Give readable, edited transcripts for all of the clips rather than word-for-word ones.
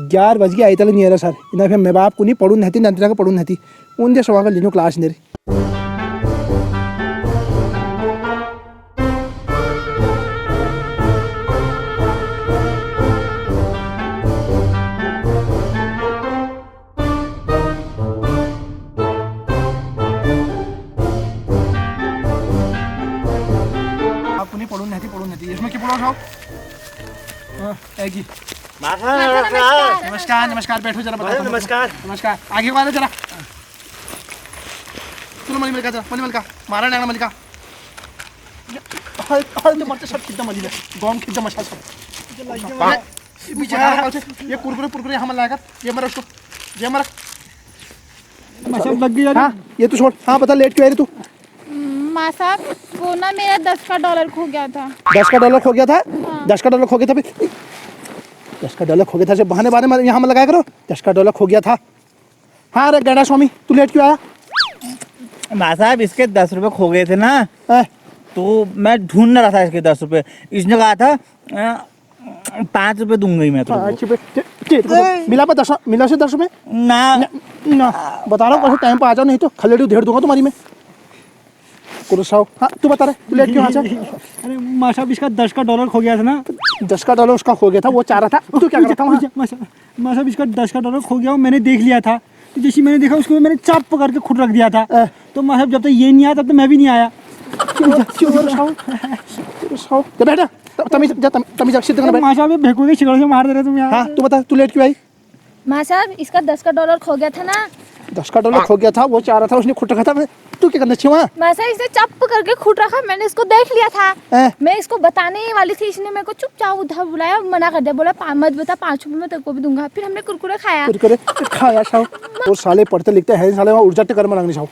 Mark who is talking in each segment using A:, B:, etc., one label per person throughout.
A: 11 वाजगे आयताला नाही सर इना फिर मैं बाप कुणी पडून नाही नंतर का पडून नाही उन सवा का लिनो क्लास नहीं पडून नाही इसमें क्या पड़ो आएगी नमस्कार नमस्कार बैठो जरा बताओ नमस्कार नमस्कार आगे वाला जरा चलो मली मलिका जरा मली मलिका मारा नहीं मलिका हल हल मरते सब कितना मली है गॉम कितना मशा सब ये कुरकुरे हम लाएगा ये मर उसको ये मर मशा लग गई हां ये तू छोड़ हां बता लेट क्यों आ रही तू
B: माँ साहब वो ना मेरा $10 खो गया था।
A: $10 खो गया था? हाँ। $10 खो गया था $10 खो गया था बहाने बहाने में यहाँ में लगाया करो $10 खो गया था। हाँ अरे गैडा स्वामी तू लेट क्यों आया?
C: माँ साहब इसके 10 रुपए खो गए थे ना तो मैं ढूंढ रहा था इसके 10 रुपए। इसने कहा था 5 रुपए दूंगा मैं तो मिला से 10 रुपए ना बता रहा हूँ टाइम पर आ जाओ नहीं तो खलेड़ी ढेर दूंगा तुम्हारी में कुरसाओ। हाँ तू बता रहे तू लेट क्यों आ जा?
D: अरे माँ साहब इसका $10 खो गया था ना।
A: $10 उसका खो गया था वो चाह रहा था तू क्या कर रहा था?
D: माँ साहब इसका $10 खो गया मैंने देख लिया था तो जैसे मैंने देखा उसको मैंने चाप पकड़ के खुद रख दिया था तो माँ साहब जब तक ये नहीं आया तब तक मैं भी नहीं आया।
A: बेटा तमीज सिद्ध करना
D: माँ साहब भेकू के शिकड़ से मार दे रहे तुम यार।
A: हाँ तू बता तू लेट क्यों आई?
B: माँ साहब इसका $10 खो गया था ना।
A: $10 खो गया था वो चाह रहा था उसने खुद रखा था तू क्या करना चाहिए वहाँ?
B: माँ साहब इसने चप करके खुद रखा मैंने इसको देख लिया था। मैं इसको बताने ही वाली थी इसने मेरे को चुपचाप उधर बुलाया मना कर दिया बोला मत बता 5 रुपए में तेरे को भी दूंगा। फिर हमने कुरकुरे
A: खाया साहब वो साले पढ़ते लिखते हैं साले वहाँ ऊर्जा कर्म मांगने साहब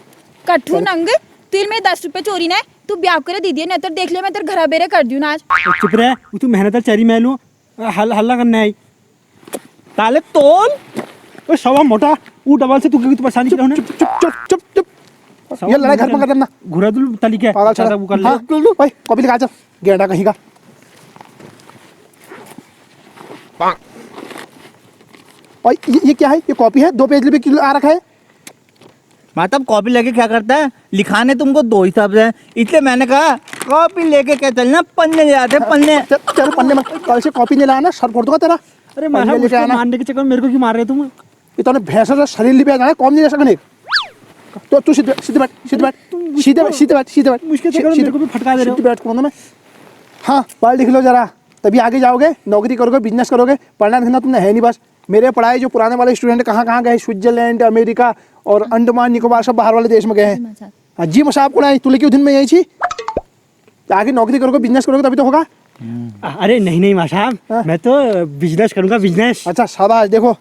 B: कट्ठू नंगे तिल में 10 रुपए चोरी ने तू ब्याह करे दीदी नहीं तो देख ले मैं तेरे घर बेरे कर दूं आज।
D: चुप रह तू मेहनत चरी मैं लूं हल्ला करना है ताले तोल
A: सवा मोटा वो डबल से तू क्यों परेशानी कर रहा है? चुप ये लड़ाई घर में कर देना
D: घुरादुल तरीका
A: पागल चला वो कर ले भाई कॉपी लिखा चल गेंडा कहीं का और ये क्या है? ये कॉपी है 2 पेज पे आ रखा है।
C: मतलब कॉपी लेके क्या करता है लिखाने तुमको 2 हिसाब से इसलिए मैंने कहा कॉपी लेके क्या चलना पन्ने ले आते पन्ने
A: चलो पन्ने में कल से कॉपी नहीं लाना सर फोड़ दूंगा तेरा।
D: अरे मारने के चक्कर में मेरे को क्यों मार रहे तुम?
A: इतने भैंसा शरीर लिपे जाना कौन नहीं जा सकने तो तू सीधे बैठ
D: मुश्किल से मेरे को भी फटका दे रहे हो।
A: बैठ करो मैं। हाँ पढ़ लिख लो जरा तभी आगे जाओगे नौकरी करोगे बिजनेस करोगे पढ़ना लिखना तुमने है नहीं। बस मेरे पढ़ाई जो पुराने वाले स्टूडेंट कहाँ गए स्विट्जरलैंड अमेरिका और अंडमान निकोबार सब बाहर वाले देश में गए हैं। हाँ जी मसाब को तू लेके दिन में यही थी आगे नौकरी करोगे बिजनेस करोगे तभी तो होगा।
D: अरे नहीं माँ साहब मैं तो बिजनेस करूँगा बिजनेस।
A: अच्छा शाबाश देखो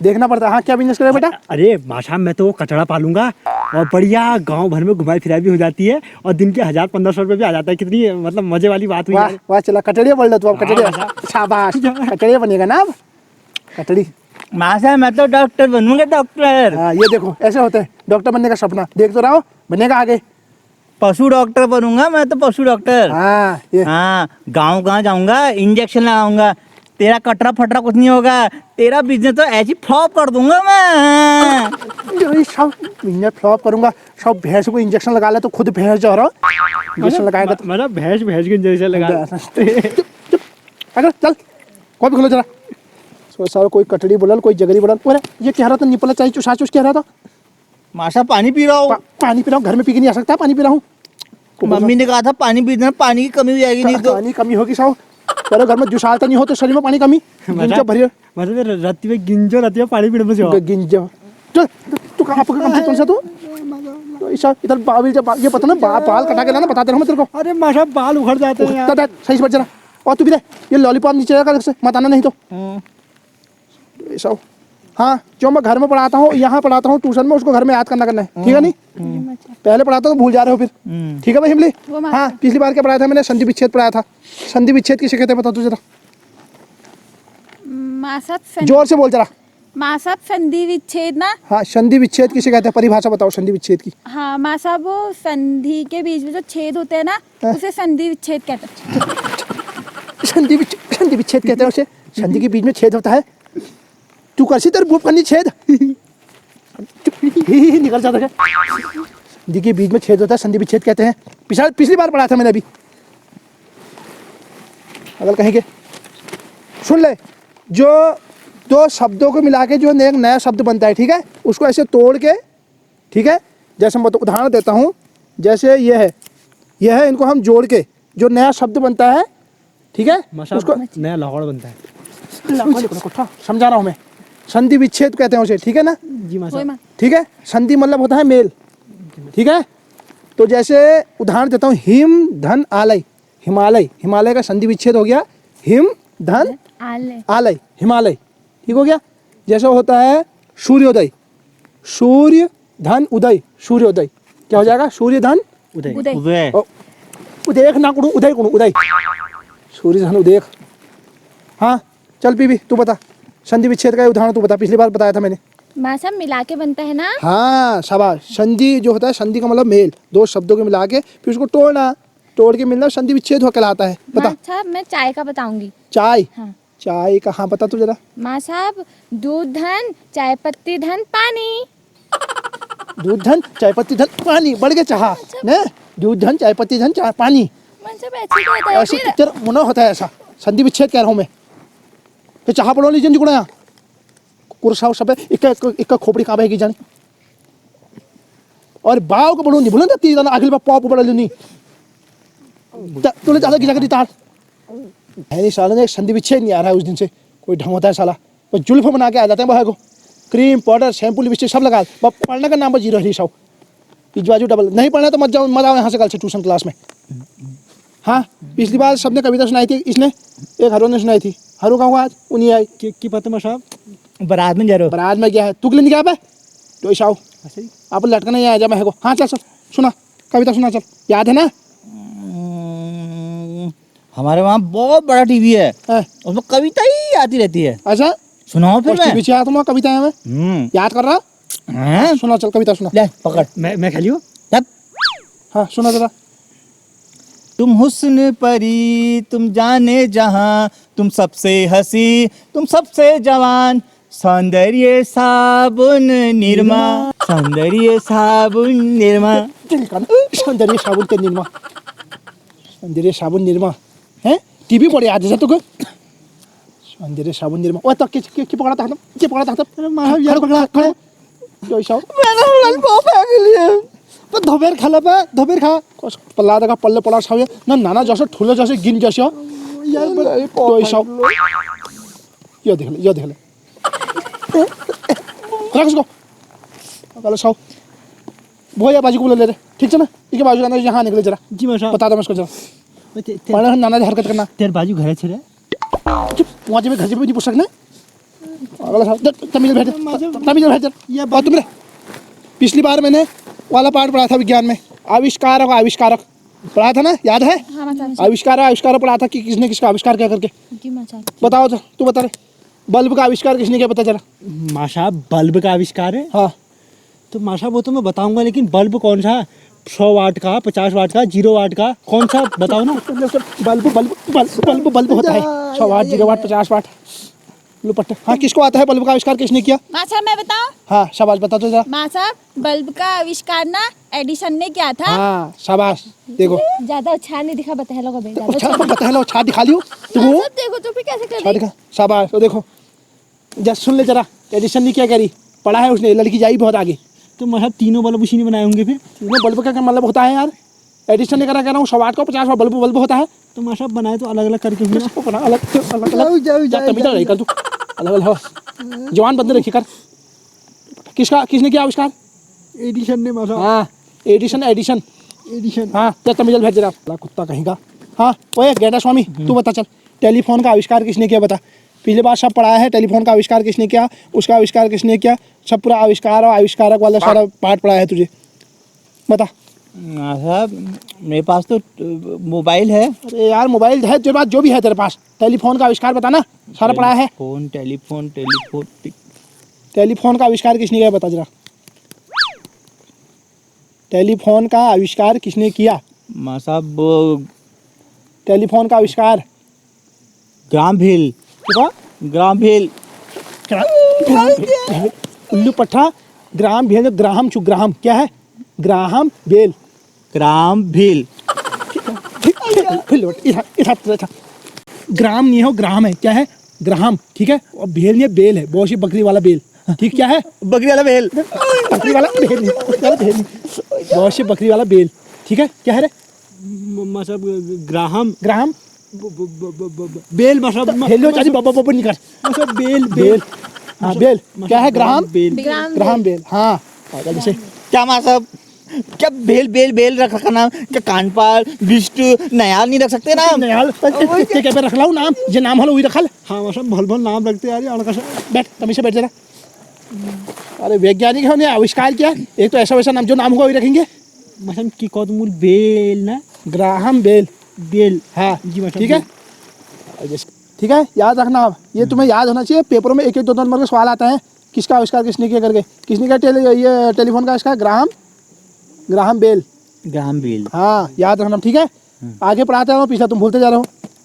A: देखना पड़ता है। हाँ क्या बिजनेस करे बेटा?
D: अरे माँ साहब मैं तो कचड़ा पालूंगा और बढ़िया गांव भर में घुमाई फिराई भी हो जाती है और दिन के 1000-1500 रुपए भी आ जाता है। कितनी मतलब मजे वाली बात हुई।
A: वाह चला कटड़िया बोल रहा तू अब कटड़िया शाबाश कटड़िया बनेगा ना अब कटड़ी।
C: माँ साहब मैं तो डॉक्टर बनूंगा डॉक्टर।
A: हाँ ये देखो ऐसे होते हैं डॉक्टर बनने का सपना देख तो रहा हो बनेगा आगे।
C: पशु डॉक्टर बनूंगा मैं तो पशु डॉक्टर।
A: हाँ
C: गाँव जाऊंगा इंजेक्शन लगाऊंगा तेरा कटरा फटरा कुछ नहीं होगा तेरा बिजनेस तो ऐसी फ्लॉप कर दूंगा मैं।
A: सब बिजनेस फ्लॉप करूंगा सब भैंस को इंजेक्शन लगा ले तो खुद भैंस जो रहा इंजेक्शन लगाएगा तो
D: मतलब भैंस के इंजेक्शन लगा
A: अगर चल कॉपी खोलो जरा सारा कोई कटड़ी बोलल कोई जगरी बोलल। अरे ये कह रहा था निपला चाहिए चुसा चुस कह रहा था।
C: माशा पानी पी रहा हूँ
A: पानी पी रहा हूँ घर में पी के नहीं आ सकता पानी पी रहा हूँ।
C: मम्मी ने कहा था पानी पीना पानी की कमी हो जाएगी नहीं तो
A: पानी कमी होगी साहब तेरे घर में जुसाल तो नहीं हो तो शरीर में पानी कमी भरिए
D: मतलब रात में गिंजो रहती है पानी पीने में
A: गिंजो तू कहाँ कम से तू तो इधर बाल ये पता ना बाल कटा के लाना बताते रहो मैं तेरे को।
D: अरे माँ साहब बाल उखड़ जाते हैं यार।
A: सही से बैठ जरा और तू भी दे ये लॉलीपॉप नीचे रखा से मत आना नहीं तो ऐसा। हाँ जो मैं घर में पढ़ाता हूँ यहाँ पढ़ाता हूँ ट्यूशन में उसको घर में याद करना है ठीक है नहीं पहले पढ़ाता तो भूल जा रहे हो फिर ठीक है भाई हिमली। हाँ पिछली बार क्या पढ़ाया था मैंने संधि विच्छेद पढ़ाया था। संधि विच्छेद किसे कहते हैं बता तू जरा जोर से बोल जरा।
B: माँ साहब संधि विच्छेद ना।
A: हाँ संधि विच्छेद किसे कहते हैं परिभाषा बताओ संधि विच्छेद की।
B: हाँ माँ साहब वो संधि के बीच में जो छेद होते हैं ना उसे संधि विच्छेद कहते हैं।
A: संधि विच्छेद कहते हैं उसे संधि के बीच में छेद होता है। तू करसी तेरे बुप करनी छेद निकल जाता है। देखिए बीच में छेद होता है, संधि विच्छेद कहते हैं। पिछली बार पढ़ा था मैंने अभी। अगर कहेंगे सुन ले, जो दो शब्दों को मिला के जो एक नया शब्द बनता है, ठीक है, उसको ऐसे तोड़ के, ठीक है, जैसे मैं तो उदाहरण देता हूँ, जैसे ये है, इनको हम जोड़ के जो नया शब्द बनता है, ठीक है, उसको
D: नया लाहौर बनता है।
A: समझा रहा हूँ मैं, संधि विच्छेद कहते हैं उसे, ठीक है ना
D: जी माशा।
A: ठीक है, संधि मतलब होता है मेल, ठीक है। तो जैसे उदाहरण देता हूँ, हिम धन आलय, हिमालय का संधि विच्छेद हो गया हिम धन आलय, हिमालय, ठीक हो गया। जैसे होता है सूर्योदय, सूर्य धन उदय, सूर्योदय क्या हो जाएगा, सूर्य धन
D: उदय।
C: उदय
A: उदय ना कुड़ू, उदय कुड़ू, उदय, सूर्य धन उदय। हाँ चल पीवी, तू बता संधि विच्छेद का उदाहरण, तू बता, पिछली बार बताया था मैंने।
B: माँ साहब मिला के बनता है ना।
A: हाँ शाबाश। संधि जो होता है, संधि का मतलब मेल, दो शब्दों को मिला के फिर उसको तोड़ के मिलना संधि विच्छेद हो कहलाता है। बता।
B: माँ साहब मैं चाय का बताऊंगी।
A: चाय,
B: हाँ।
A: चाय का, हाँ बता तू जरा।
B: माँ साहब दूध धन चाय पत्ती धन पानी।
A: दूध धन चाय पत्ती धन पानी, बढ़ गया चाह ने, दूध धन चाय पत्ती धन पानी,
B: माँ साहब ऐसे क्या होता है
A: ऐसे
B: फिर?
A: तेरा मुना होता है ऐसा, संधि विच्छेद कह रहा हूँ मैं। तो चाह पढ़ो लीजिए जी गुणा कुरसा सब इक्का खोपड़ी कहाँ बहेगी जाने, और बाव को पढ़ो नहीं भूलन ती जाना अगली बार पॉप पढ़ लेनी तूने ज्यादा की जाकर तार है नहीं साला ने। संधि विच्छेद नहीं आ रहा है उस दिन से, कोई ढंग होता है साला, वो जुल्फ बना के आ जाते हैं बहा को, क्रीम पाउडर शैम्पू लिपस्टिक सब लगा, पढ़ने का नाम पर जीरो हरीश आओ, पिछवाजू डबल। नहीं पढ़ना तो मत आओ यहाँ से कल से ट्यूशन क्लास में। हाँ पिछली बार सबने कविता सुनाई थी, इसने एक हरू ने सुनाई थी, हरू कहाँ हुआ आज, उन्हीं आई
D: की पता माँ साहब,
C: बारात में जा रहे हो?
A: बारात में गया है, तू के लिए नहीं गया पे तो ऐसा आओ आप लटका नहीं आया जा मैं को। हाँ चल चल सुना कविता सुना, चल याद है ना।
C: हमारे वहाँ बहुत बड़ा टीवी है, उसमें कविता ही आती रहती है।
A: अच्छा
C: सुनाओ फिर। मैं
A: पीछे आता हूँ कविता है मैं याद कर रहा।
C: हाँ?
A: सुना चल कविता सुना।
C: ले पकड़।
D: मैं खेलियो।
A: हाँ सुना जरा।
C: तुम हुस्न परी तुम जाने जहां, तुम सबसे हंसी तुम सबसे जवान, सौंदर्य साबुन निरमा, सौंदर्य साबुन निरमा।
A: सौंदर्य साबुन के निरमा, सौंदर्य साबुन निरमा है टीवी पड़े आज जैसा तुझे सौंदर्य साबुन निरमा। ओ तो की पकड़ा था, की पकड़ा था, अरे मां यार पकड़ा खड़े जो ऐसा मैंने उड़न को फेंक लिया तो धोबेर खाला पे धोबेर खा पल्ला दगा पल्ले पड़ा सावे ना नाना जैसे ठुलो जैसे गिन जैसे यार तो ऐसा ये देख ले रख इसको चलो साव भैया बाजी को ले ले ठीक है ना, ठीक है बाजू का यहाँ निकले जरा।
D: जी माशा
A: बता दो मैं इसको जरा पढ़ना नाना हरकत करना।
D: तेरे बाजू घर छे
A: चुप वहाँ जब घर से भी नहीं पूछ सकना। अगला साहब तमिल भेज ये बात तुमने पिछली बार मैंने वाला पाठ पढ़ा था विज्ञान में, आविष्कारक आविष्कारक पढ़ा था ना, याद है? आविष्कार पढ़ा था कि किसने किसका आविष्कार क्या करके। बताओ तू बता रहे बल्ब का आविष्कार किसने किया, पता चला?
D: माशा बल्ब का आविष्कार है।
A: हाँ
D: तो माशा वो तो मैं बताऊंगा, लेकिन बल्ब कौन सा, 100 वाट का, 50 वाट का, 0 वाट का, कौन सा बताओ ना।
A: बल्ब होता है 100 वाट, 0 वाट, 50 वाट लुपट। हाँ किसको आता है बल्ब का आविष्कार किसने किया?
B: माँ साहब मैं बताऊं?
A: हाँ शाबाश बता तो जरा।
B: माँ साहब बल्ब का आविष्कार ना एडिसन ने किया था।
A: हाँ शाबाश देखो
B: ज्यादा अच्छा नहीं दिखा, बता लो कभी
A: बता लो छा दिखा लियो तू
B: देखो तो फिर कैसे कर
A: दिखा शाबाश। तो देखो जस्ट सुन ले जरा, एडिशन ने क्या करी, पढ़ा है उसने, लड़की जाई बहुत आगे।
D: तो मतलब तीनों बल्ब उसी ने बनाए होंगे फिर।
A: तीनों बल्ब का क्या मतलब होता है यार, एडिशन ने करा कह रहा हूँ 100 वाट का 50 वाट बल्ब होता है।
D: तो माशा बनाए तो अलग अलग करके हुए ना,
A: अलग अलग कर तू अलग अलग जवान बंदे रखी कर। किसने किया आविष्कार?
D: एडिशन ने माशा।
A: हाँ एडिशन हाँ तो तमिल भेज रहा कुत्ता कहीं का। हाँ ओए गेंडा स्वामी तू बता चल, टेलीफोन का आविष्कार किसने किया बता। पिछले बार सब पढ़ाया है टेलीफोन का आविष्कार किसने किया, उसका आविष्कार किसने किया, सब पूरा आविष्कार और आविष्कारक वाला सारा पाठ पढ़ाया है तुझे, बता।
C: साहब मेरे पास तो मोबाइल है।
A: अरे यार मोबाइल है तेरे पास, जो भी है तेरे पास, टेलीफोन का आविष्कार बताना, सारा पढ़ाया है। टेलीफोन का आविष्कार किसने किया बता जरा, टेलीफोन का आविष्कार किसने किया?
C: माँ साहब
A: टेलीफोन का आविष्कार
C: ग्राम भेल।
A: क्या?
C: ग्राम भेल।
A: उल्लू पट्टा ग्राम भेल ग्राहम छु ग्राहम क्या है ग्राहम बेल
C: ग्राम भील
A: ग्राम नहीं हो ग्राम है क्या है ग्राहम ठीक है और भेल नहीं है बेल है बहुत सी बकरी वाला बेल ठीक क्या है
C: बकरी वाला भेल
A: बकरी वाला बेल नहीं बकरी वाला बेल नहीं बहुत सी बकरी वाला बेल ठीक है क्या है रे
D: मतलब ग्राहम
A: ग्राहम
D: बेल मतलब
A: हेलो चाची बाबा बाबा नहीं कर
D: मतलब बेल
A: बेल हाँ बेल क्या है ग्राहम
D: बेल
A: ग्राहम बेल हाँ जल्दी से
C: क्या माँ साहब क्या बेल बेल बेल रख रखा नाम क्या कानपाल बिष्ट नयाल नहीं रख सकते नाम
A: नयाल क्या पे रख लाऊं नाम जे नाम हलो वही रखल
D: हाँ मतलब भल भल नाम रखते यार अड़का से
A: बैठ तभी से बैठ जरा अरे वैज्ञानिक है उन्हें आविष्कार किया एक तो ऐसा वैसा नाम जो नाम होगा वही रखेंगे
D: मतलब की कौतमूल बेल ना
A: ग्राहम बेल
D: बेल
A: हाँ
D: जी मतलब
A: ठीक है ठीक है याद रखना आप ये तुम्हें याद होना चाहिए पेपरों में एक एक दो दो नंबर के सवाल आता है किसका आविष्कार किसने किया करके किसने किया ये टेलीफोन का आविष्कार ग्राहम बेल
C: ग्राम बेल
A: हाँ याद रखना ठीक है आगे पढ़ाते रहो पिछला तुम भूलते जा रहे हो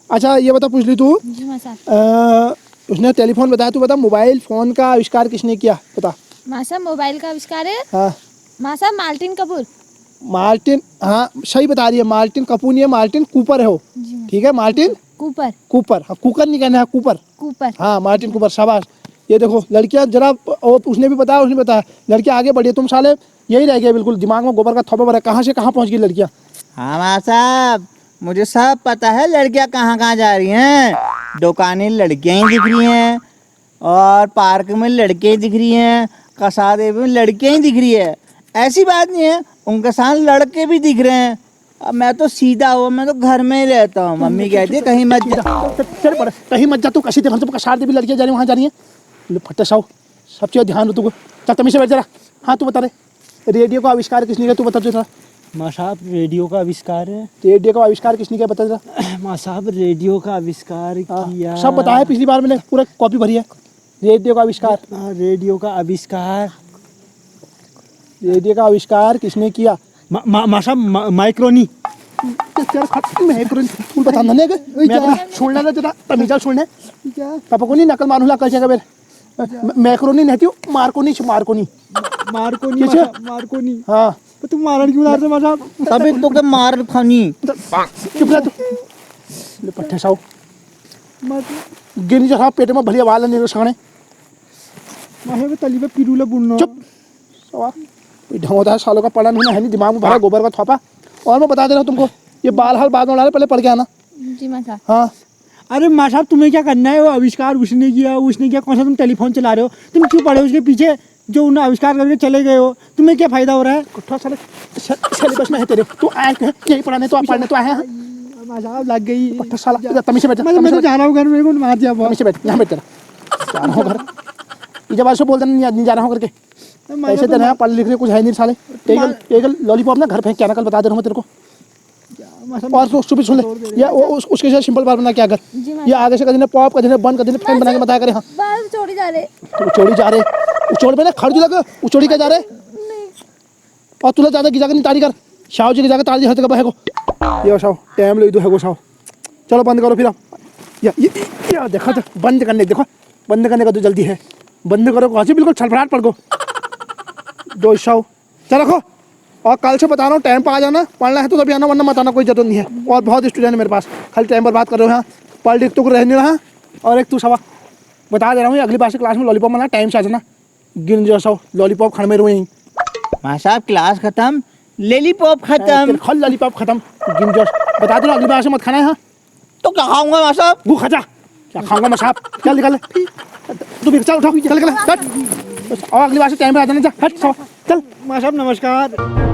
A: अच्छा ये बता पूछ ली तू
B: जी माँ साहब।
A: उसने टेलीफोन बताया तू बता मोबाइल फोन का आविष्कार किसने किया बता
B: माँ साहब मोबाइल का आविष्कार है
A: हाँ
B: माँ साहब मार्टिन कपूर।
A: मार्टिन हाँ सही बता रही है मार्टिन कपूर नहीं है मार्टिन कूपर है वो
B: जी माँ।
A: ठीक है मार्टिन
B: कूपर
A: कूपर हाँ कुकर नहीं कहना है कूपर
B: कूपर।
A: हाँ मार्टिन कूपर शाबाश ये देखो लड़कियां जरा उसने भी बताया उसने बताया लड़कियां आगे बढ़ी तुम साले यही रह गए बिल्कुल दिमाग में गोबर का थोपा भरा कहाँ से कहाँ पहुँच गई लड़कियां
C: हाँ माँ साहब मुझे सब पता है लड़कियां कहाँ कहाँ जा रही हैं दुकानें लड़कियां ही दिख रही हैं और पार्क में लड़के ही दिख रही हैं कसादे में लड़कियां ही दिख रही है ऐसी बात नहीं है उनके साथ लड़के भी दिख रहे हैं अब मैं तो सीधा हुआ मैं तो घर में ही रहता हूँ मम्मी कहती है कहीं मत जा
A: चल पड़ कहीं मत जा तू कसी दे कसार दे भी लड़कियां जा रही वहाँ जा रही हैं फट्टे साहू सब चीज़ ध्यान हो तुमको चल तमी से बैठ जरा हाँ तू बता रहे रेडियो का आविष्कार किसने किया तू बता जरा
D: माँ साहब रेडियो का आविष्कार है
A: रेडियो का आविष्कार किसने किया बता जरा
D: माँ साहब रेडियो का आविष्कार किया
A: सब बताया पिछली बार मैंने पूरा कॉपी भरी है रेडियो का आविष्कार
D: रेडियो का आविष्कार
A: रेडियो का आविष्कार किसने किया
D: माँ साहब माइक्रोनी
A: तू बता ना छोड़ना ना जरा तमीजा छोड़ने पापा को नहीं नकल मानूला कल जगह मेरे मैक्रोनी नहीं थी मार्कोनी मार्कोनी
D: मार्कोनी मार्कोनी
A: हाँ
D: तो तुम मारन क्यों मारते माँ साहब
C: तभी तो के मार खानी
A: चुप रह तू पट्टे साहू गिनी जरा पेट में भलिया वाला नहीं रसाने
D: माहे में तली पे पिरूला बुनना
A: चुप सवा कोई ढंग होता है सालों का पढ़ा नहीं है नहीं दिमाग में भरा गोबर का थोपा और मैं बता दे रहा हूँ तुमको ये बाल हाल बाद में डाले पहले पढ़ के आना
B: जी माँ साहब।
A: हाँ
D: अरे माँ साहब तुम्हें क्या करना है वो आविष्कार उसने किया कौन सा तुम टेलीफोन चला रहे हो तुम क्यों पड़े हो उसके पीछे जो उन्हें आविष्कार करके चले गए हो तुम्हें क्या फायदा हो रहा है
A: कुट्ठा साले सिलेबस में है तेरे तू आए यही पढ़ाने तो आप पढ़ने तो आए हैं
D: माँ साहब लग गई
A: पट्टा साला तमी से बैठ
D: मैं तो जा रहा हूँ घर में मार दिया
A: तमी से बैठ यहाँ बैठ तेरा जा रहा हूँ घर ये जब ऐसे बोलते नहीं जा रहा हूँ करके ऐसे तेरे यहाँ पढ़ लिख रहे कुछ है नहीं साले टेगल लॉलीपॉप ना घर फेंक क्या ना कल बता दे रहा हूँ तेरे को और सुबह सुन ले या उसके जैसे सिंपल बात बना क्या कर ये आगे से कभी पॉप कभी बंद कभी फैन बना के बताया करे हाँ
B: बाल चोरी जा रहे।
A: उचोड़ी जा रहे उचोड़ पे ना खड़ लगा उचोड़ी क्या जा रहे और तुला ज्यादा गिजा कर नहीं तारी कर शाह जी की जाकर तारी हट है को ये शाह टाइम ले दो है को शाह चलो बंद करो फिर आप ये देखो तो बंद करने देखो बंद करने का तो जल्दी है बंद करो कहाँ से बिल्कुल छलफड़ाहट पड़ गो दो शाह चल रखो और कल से बता रहा हूँ टाइम पर आ जाना पढ़ना है तो तभी आना वरना मत आना कोई जरूरत नहीं है और बहुत स्टूडेंट है मेरे पास खाली टाइम पर बात कर रहे हो यहाँ पढ़ लिख तो रह नहीं रहा और एक तू सवा बता दे रहा हूँ अगली बार से क्लास में लॉलीपॉप मना टाइम से आ जाना गिन जो सौ लॉलीपॉप खड़ में रो यहीं
C: माँ साहब क्लास खत्म लेलीपॉप खत्म
A: खल लॉलीपॉप खत्म गिन जो बता दे रहा अगली बार से मत खाना है हाँ
C: तो क्या खाऊंगा माँ साहब
A: गु खा जा क्या खाऊंगा मैं साहब चल निकल तू भी चल उठो चल निकल और अगली बार से टाइम पर आ जाना जा हट चल
D: माँ साहब नमस्कार